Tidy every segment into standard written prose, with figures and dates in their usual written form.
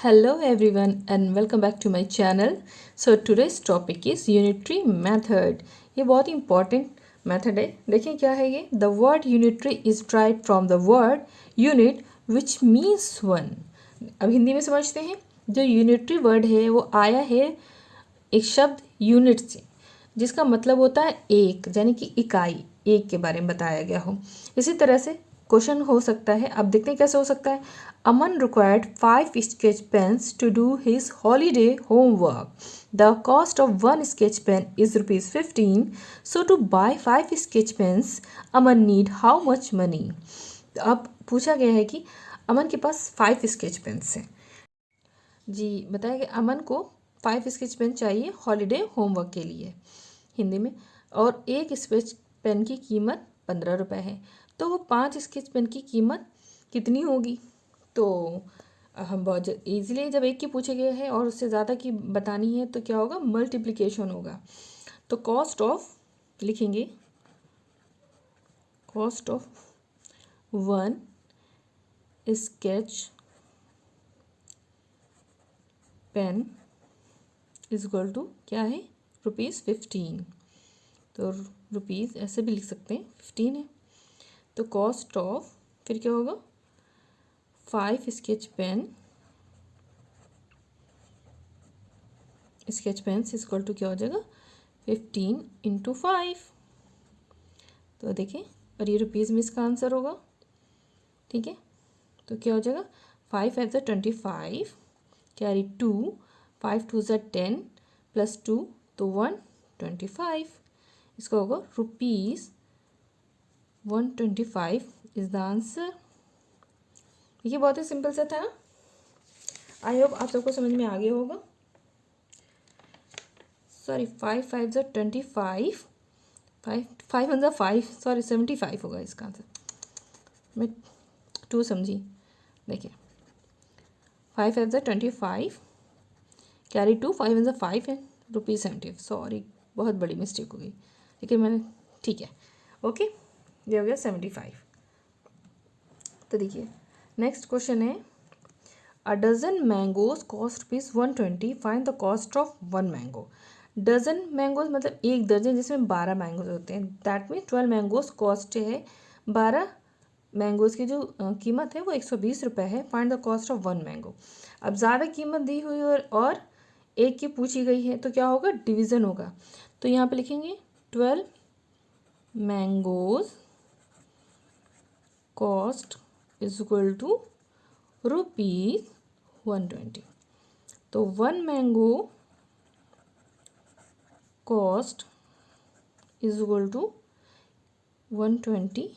Hello everyone and welcome back to my channel. So today's topic is unitary method. ये बहुत ही important method है. देखिए क्या है ये. The word unitary is derived from the word unit which means one. अब हिंदी में समझते हैं. जो unitary word है वो आया है एक शब्द unit से जिसका मतलब होता है एक, यानी कि इकाई, एक के बारे में बताया गया हो. इसी तरह से क्वेश्चन हो सकता है. अब देखते हैं कैसे हो सकता है. Aman required 5 sketch pens to do his holiday homework. The cost of 1 sketch pen is ₹15. So to buy 5 sketch pens Aman need how much money. अब पूछा गया है कि अमन के पास 5 स्केच पेन्स हैं. जी बताया गया अमन को 5 स्केच पेन चाहिए हॉलीडे होमवर्क के लिए हिंदी में, और एक स्केच पेन की कीमत 15 रुपये है. तो वो 5 स्केच पेन की कीमत कितनी होगी. तो हम बहुत ईजिली जब एक की पूछे गए हैं और उससे ज़्यादा की बतानी है तो क्या होगा, मल्टीप्लिकेशन होगा. तो कॉस्ट ऑफ लिखेंगे, cost of 1 sketch pen is equal to क्या है, ₹15. तो रुपीज़ ऐसे भी लिख सकते हैं, 15 है. तो कॉस्ट ऑफ फिर क्या होगा, 5 स्केच पेन इक्वल टू क्या हो जाएगा, 15 इंटू 5. तो देखें, और ये रुपीज़ में इसका आंसर होगा. ठीक है, तो क्या हो जाएगा, 5 5 25, कैरी 2, 5 2 10 प्लस 2 तो 125. इसका होगा ₹125 इज़ द आंसर. ये बहुत ही सिंपल सा था. आई होप आप सबको समझ में आ गया होगा. सॉरी 5 5 25, 5 1 5, सॉरी 75 होगा इसका आंसर. मैं 2 समझी. देखिए 5 5 25, कैरी 2, 5 1 5 है, ₹70. सॉरी बहुत बड़ी मिस्टेक हो गई, लेकिन मैंने ठीक है. ओके, ये हो गया 75. तो देखिए नेक्स्ट क्वेश्चन है, a dozen mangoes cost ₹120. Find the cost of 1 mango. Dozen mangoes मतलब एक दर्जन, जिसमें 12 मैंगोज होते हैं. दैट मीन 12 मैंगोज कॉस्ट है. 12 मैंगोज की जो कीमत है वो ₹120 है. Find the cost of 1 mango. अब ज़्यादा कीमत दी हुई और एक की पूछी गई है तो क्या होगा, डिवीज़न होगा. तो यहाँ पे लिखेंगे 12 mangoes cost is equal to ₹120. तो 1 mango cost is equal to 120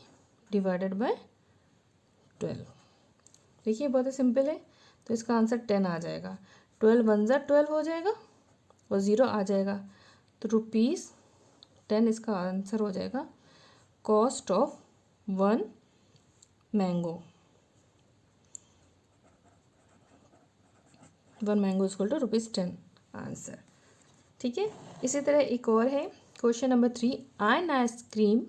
divided by 12. देखिए बहुत ही सिंपल है. तो इसका आंसर 10 आ जाएगा. 12 1 12 हो जाएगा और 0 आ जाएगा. तो ₹10 इसका आंसर हो जाएगा. Cost of 1 mango, 1 mango equal to ₹10 answer. ठीक है. इसी तरह एक और है question number 3. An ice cream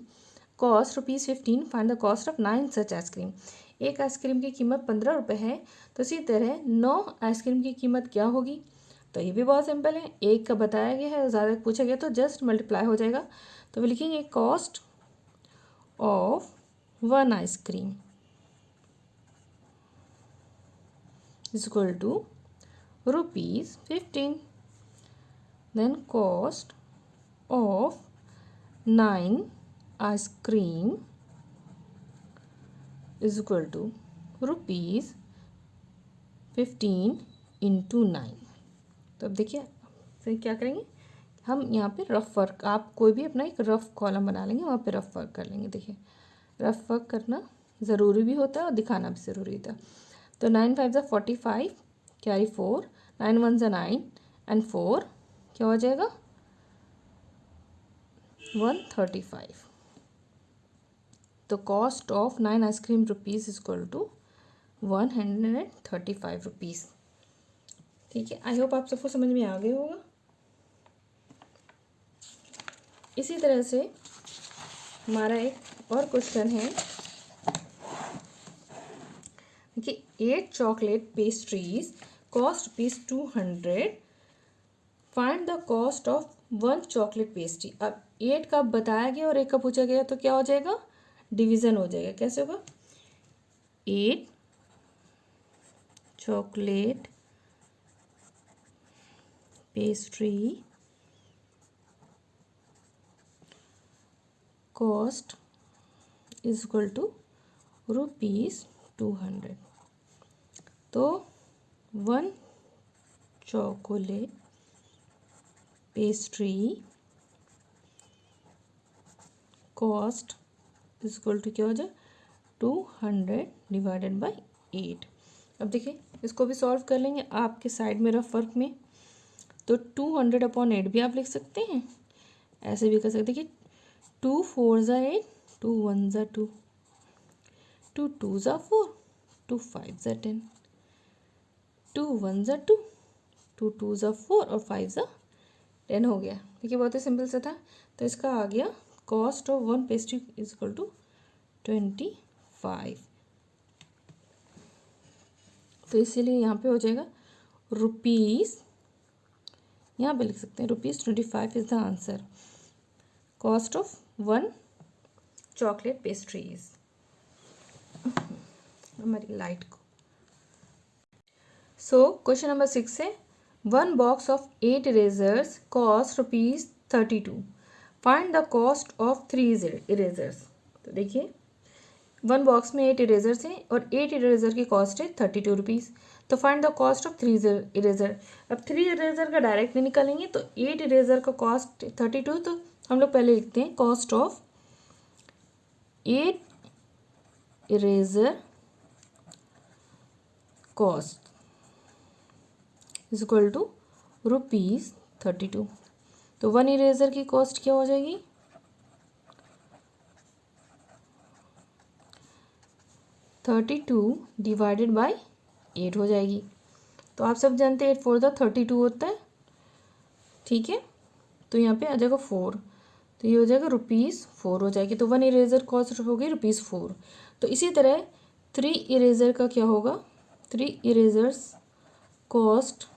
cost ₹15. Find the cost of 9 such ice cream. एक आइसक्रीम की कीमत 15 रुपये है. तो इसी तरह 9 आइसक्रीम की कीमत क्या होगी. तो ये भी बहुत सिंपल है. एक का बताया गया है, ज़्यादा पूछा गया तो जस्ट मल्टीप्लाई हो जाएगा. तो वे लिखेंगे cost of 1 ice cream is equal to ₹15. Then cost of 9 ice cream is equal to ₹15 into 9. तो अब देखिए फिर क्या करेंगे हम यहाँ पे रफ वर्क, आप कोई भी अपना एक रफ कॉलम बना लेंगे, वहाँ पे रफ वर्क कर लेंगे. देखिए रफ वर्क करना ज़रूरी भी होता है और दिखाना भी ज़रूरी होता है. तो 9 5 45, कैरी 4, 9 1 9 एंड 4 क्या हो जाएगा, 135. तो cost of 9 ice cream rupees is equal to 135 rupees. ठीक है, आई होप आप सबको समझ में आ गया होगा. इसी तरह से हमारा एक और क्वेश्चन है कि 8 chocolate pastries cost ₹200, find the cost of 1 chocolate pastry. अब 8 का बताया गया और 1 का पूछा गया तो क्या हो जाएगा, डिवीज़न हो जाएगा। कैसे होगा, 8 chocolate pastry cost is equal to ₹200। तो 1 chocolate pastry cost is equal to क्या हो जाए, 200 डिवाइडेड बाई 8। अब देखिए इसको भी सॉल्व कर लेंगे आपके साइड में रफ वर्क में। तो 200/8 भी आप लिख सकते हैं, ऐसे भी कर सकते हैं कि 2 4 ज़ा 8, 2 1 ज़ा 2, 2 2 ज़ा 4, 2 5 ज़ा 10, 2 1 ज़ा 2, 2 2 ज़ा 4 और 5 ज़ा 10 हो गया। देखिए बहुत ही सिंपल सा था। तो इसका आ गया cost of 1 pastry is equal to 25। तो इसीलिए यहाँ पे हो जाएगा रुपीज़, यहाँ पे लिख सकते हैं ₹25 is the answer, cost of 1 chocolate pastries. हमारी लाइट को। सो क्वेश्चन नंबर 6 है, 1 box of 8 erasers cost ₹32, find the cost of 3 erasers. तो देखिए 1 बॉक्स में 8 इरेजर्स हैं और 8 इरेजर की कॉस्ट है ₹32। तो find the cost of 3 eraser. अब 3 इरेजर का डायरेक्ट नहीं निकालेंगे, तो 8 इरेजर का कॉस्ट 32, तो हम लोग पहले लिखते हैं cost of 8 eraser cost is equal to ₹32। तो 1 इरेजर की कॉस्ट क्या हो जाएगी, 32 डिवाइडेड बाई 8 हो जाएगी। तो आप सब जानते हैं 8 4 ज़ा 32 होता है, ठीक है। तो यहाँ पे आ जाएगा 4, तो ये हो जाएगा ₹4 हो जाएगी। तो 1 इरेजर कॉस्ट होगी ₹4। तो इसी तरह 3 इरेजर का क्या होगा, 3 इरेजर्स कॉस्ट,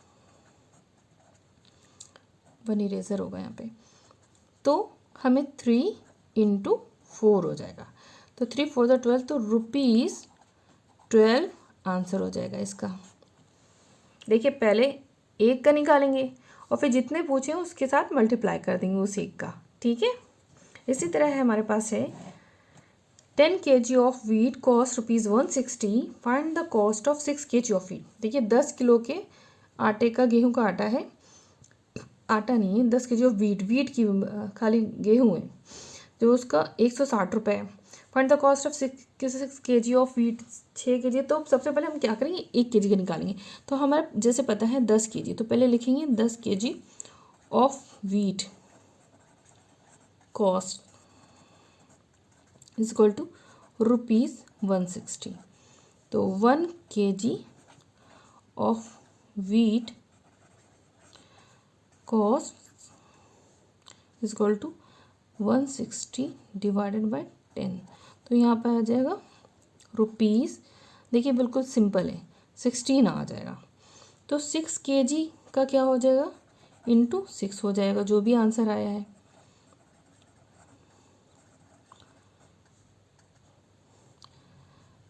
1 इरेजर होगा यहाँ पे, तो हमें 3 × 4 हो जाएगा। तो 3 4 ज़ा 12, तो ₹12 आंसर हो जाएगा इसका। देखिए पहले 1 का निकालेंगे और फिर जितने पूछे उसके साथ मल्टीप्लाई कर देंगे उस 1 का, ठीक है। इसी तरह है हमारे पास है 10 kg of wheat cost ₹160, find the cost of 6 kg of wheat. देखिए 10 किलो के आटे का, गेहूं का आटा है, आटा नहीं है, 10 kg ऑफ वीट की खाली गेहूं है, जो उसका ₹160 है। Find the cost of 6 kg of wheat, 6 kg। तो सबसे पहले हम क्या करेंगे, 1 kg का निकालेंगे। तो हमारा जैसे पता है 10 kg, तो पहले लिखेंगे 10 kg of wheat cost is equal to ₹160। तो 1 kg of wheat cost is equal to 160 divided by 10। तो यहाँ पर आ जाएगा रुपीज़, देखिए बिल्कुल सिंपल है, 16 आ जाएगा। तो 6 kg का क्या हो जाएगा, इंटू 6 हो जाएगा, जो भी आंसर आया है।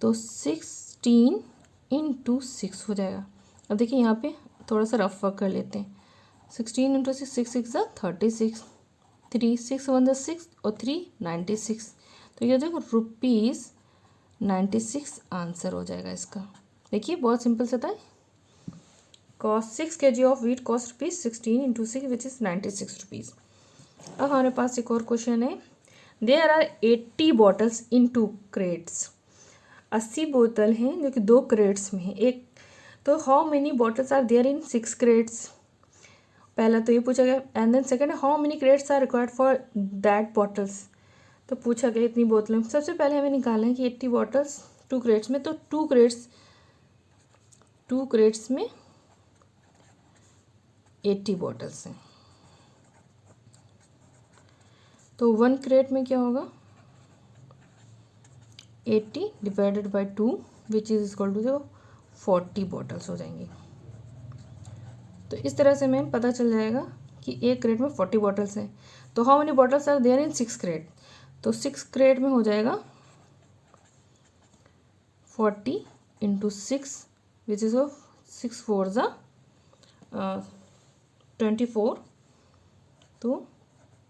तो 16 × 6 हो जाएगा। अब देखिए यहाँ पे थोड़ा सा रफ वर्क कर लेते हैं। 16 × 6, 6 6 36, 3 6 1 6 और 3 96। तो ये हो जाएगा ₹96 आंसर हो जाएगा इसका। देखिए बहुत सिंपल सा था। Cost 6 kg of wheat cost ₹16 × 6 which is ₹96। अब हमारे पास एक और क्वेश्चन है, there are 80 bottles in 2 crates. 80 बोतल हैं जो कि 2 क्रेट्स में है। एक तो how many bottles are there in 6 crates. पहला तो ये पूछा गया, and then second how many crates are required for that bottles. तो पूछा गया इतनी बोतलें। सबसे पहले हमें निकालना है कि 80 बॉटल्स 2 क्रेट्स में, तो 2 क्रेट्स में 80 बॉटल्स हैं। तो 1 क्रेट में क्या होगा, 80 divided by 2 which is equal to 40 bottles हो जाएंगी। तो इस तरह से हमें पता चल जाएगा कि एक क्रेट में 40 बॉटल्स हैं। तो how many bottles are there in 6 crate, तो 6 क्रेट में हो जाएगा 40 इंटू 6 विच इज़ ऑफ 6 4 ज़ा 24, तो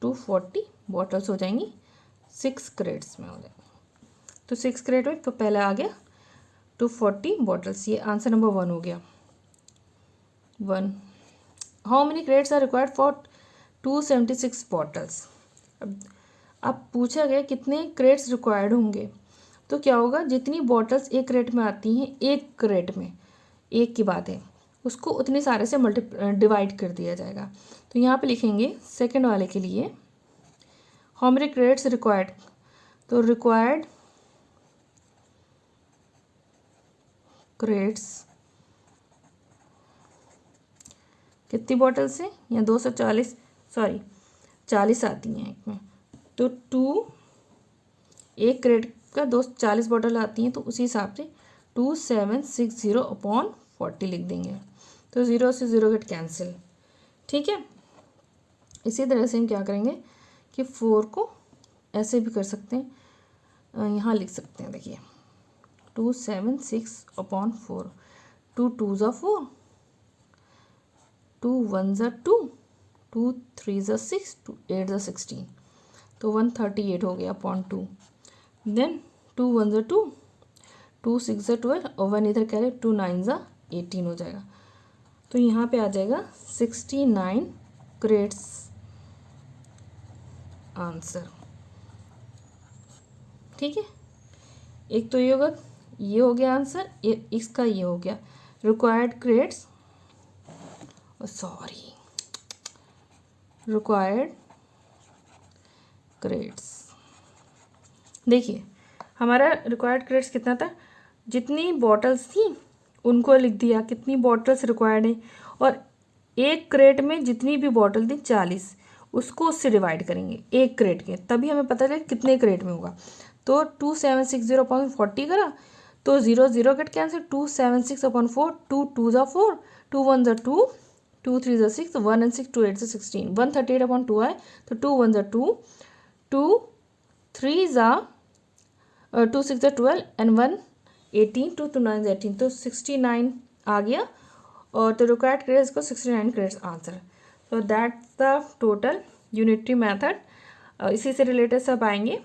240 बॉटल्स हो जाएंगी 6 क्रेट्स में हो जाएंगी। तो 6 क्रेट में तो पहले आ गया 240 बॉटल्स, ये आंसर नंबर 1 हो गया। 1 how many crates are required for 276 bottles. अब पूछा गया कितने क्रेट्स रिक्वायर्ड होंगे, तो क्या होगा, जितनी बॉटल्स एक क्रेट में आती हैं, एक क्रेट में एक की बात है, उसको उतने सारे से डिवाइड कर दिया जाएगा। तो यहाँ पे लिखेंगे सेकंड वाले के लिए हाउ मेनी क्रेट्स रिक्वायर्ड, तो रिक्वायर्ड क्रेट्स कितनी बॉटल्स हैं, यहाँ 240 सॉरी 40 आती हैं एक में, तो 2 एक क्रेट का 240 बॉटल आती हैं, तो उसी हिसाब से 2760 अपॉन 40 लिख देंगे। तो 0 से 0 गेट कैंसिल, ठीक है। इसी तरह से हम क्या करेंगे कि 4 को ऐसे भी कर सकते हैं, यहाँ लिख सकते हैं, देखिए 276 अपॉन 4, 2 2 ज़ा 4, 2 1 ज़ा 2, 2 3 ज़ा 6, 2 8 ज़ा 16, तो 138 हो गया अपॉन 2। देन 2 1 ज़ा 2, 2 6 ज़ा 12 और 1 इधर कैरे, 2 9 ज़ा 18 हो जाएगा। तो यहाँ पे आ जाएगा 69 क्रेट्स आंसर, ठीक है। एक तो ये हो गया आंसर, इसका ये हो गया required crates, sorry required crates. देखिए हमारा रिक्वायर्ड क्रेट्स कितना था, जितनी बॉटल्स थी उनको लिख दिया कितनी बॉटल्स रिक्वायर्ड है, और एक क्रेट में जितनी भी बॉटल थी 40, उसको उससे डिवाइड करेंगे एक क्रेट के, तभी हमें पता चले कितने क्रेट में होगा। तो 2760 अपॉन 40 करा, तो 0 0 गेट कैंसिल, 276 अपॉन 4, 2 2 ज़ा 4, 2 1 ज़ा 2, 2 3 ज़ा 6, 1 and 6 2 8 ज़ा 16, 138 अपॉन 2 आए, तो 2 1 ज़ा 2, 2 3 ज़ा 2 6 ज़ा 12 एंड 1 18, 2 2 9 18, तो 69 आ गया, और तो रिक्वायर्ड क्रेड्स को 69 creds answer. So that's the total unitary method, इसी से रिलेटेड सब आएंगे,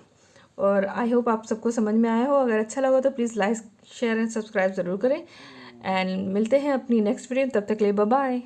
और आई होप आप सबको समझ में आया हो। अगर अच्छा लगा तो please like share and subscribe ज़रूर करें, एंड मिलते हैं अपनी नेक्स्ट वीडियो, तब तक के लिए बाय बाय।